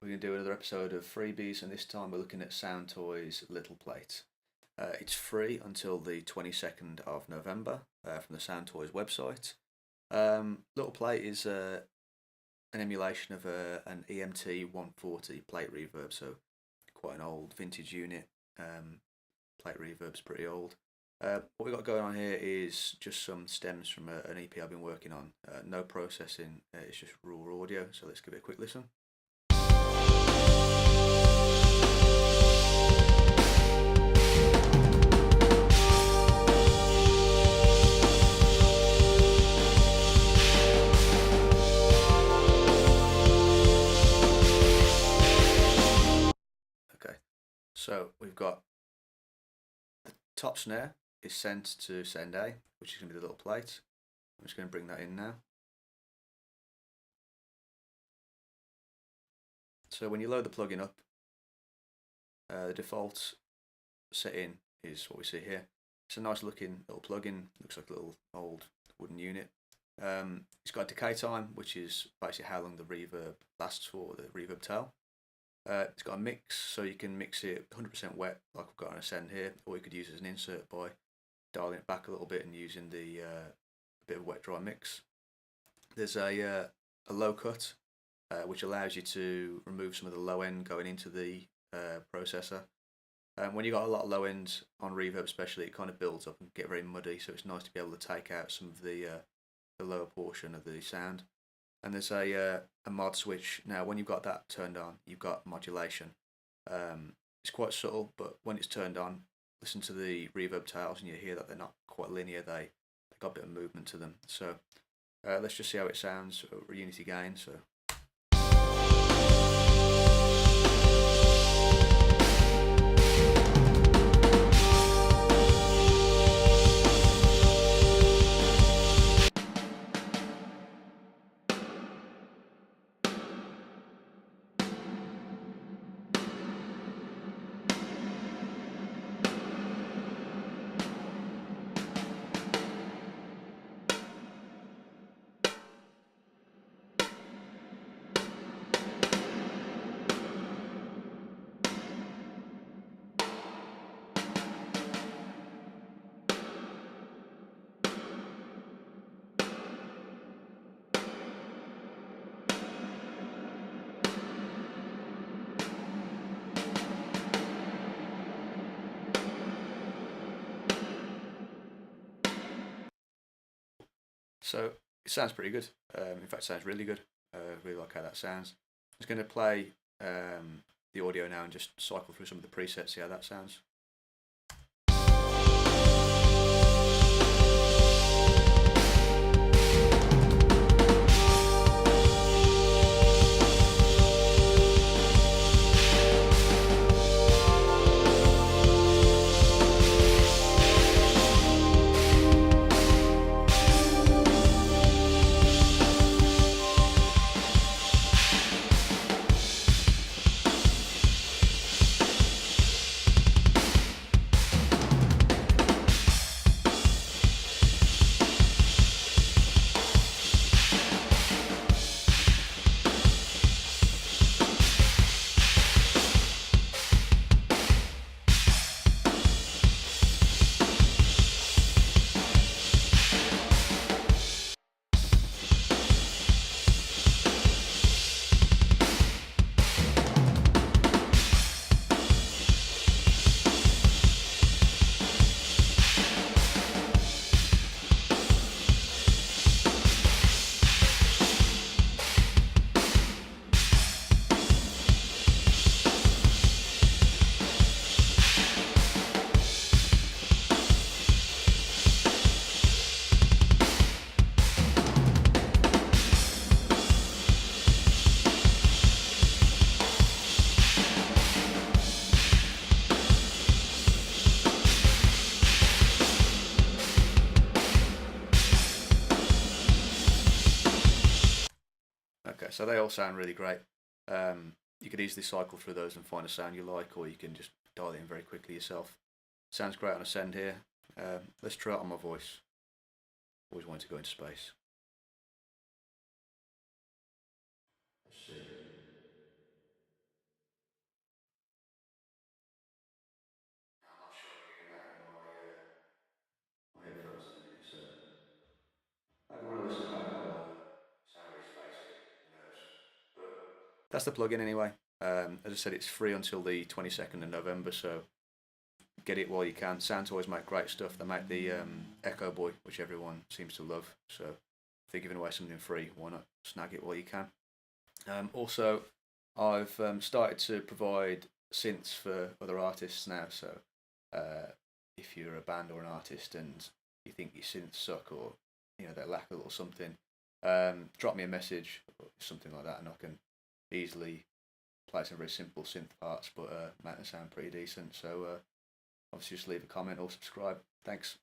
we're going to do another episode of Freebies, and this time we're looking at Soundtoys Little Plate. It's free until the 22nd of November from the Soundtoys website. Little Plate is an emulation of an EMT 140 plate reverb, so quite an old vintage unit. Plate reverb's pretty old. What we've got going on here is just some stems from an EP I've been working on. No processing, it's just raw audio, so let's give it a quick listen. Okay, so we've got the top snare is sent to send A, which is going to be the little plate. I'm just going to bring that in now. So when you load the plugin up, the default setting is what we see here. It's a nice looking little plugin, looks like a little old wooden unit. It's got a decay time, which is basically how long the reverb lasts for, the reverb tail. It's got a mix, so you can mix it 100% wet like we've got on Ascend here, or you could use it as an insert by dialing it back a little bit and using the bit of wet dry mix. There's a low cut, which allows you to remove some of the low end going into the processor. When you got a lot of low end on reverb especially, it kind of builds up and get very muddy, so it's nice to be able to take out some of the lower portion of the sound. And there's a mod switch. Now when you've got that turned on, you've got modulation. It's quite subtle, but when it's turned on, listen to the reverb tails and you hear that they're not quite linear, they've got a bit of movement to them. So let's just see how it sounds over Unity gain. So So it sounds pretty good. In fact, it sounds really good. Really like how that sounds. I'm just going to play the audio now and just cycle through some of the presets, see how that sounds. Okay, so they all sound really great. You could easily cycle through those and find a sound you like, or you can just dial it in very quickly yourself. Sounds great on Ascend here. Let's try it on my voice. Always wanted to go into space. Let's see. that's the plugin anyway. As I said, it's free until the 22nd of November, so get it while you can. Soundtoys make great stuff. They make the Echo Boy, which everyone seems to love. So if they're giving away something free, why not snag it while you can? Also, I've started to provide synths for other artists now. So if you're a band or an artist and you think your synths suck, or they lack a little something, drop me a message or something like that, and I can easily play some very simple synth parts, but make them sound pretty decent. So obviously just leave a comment or subscribe. Thanks.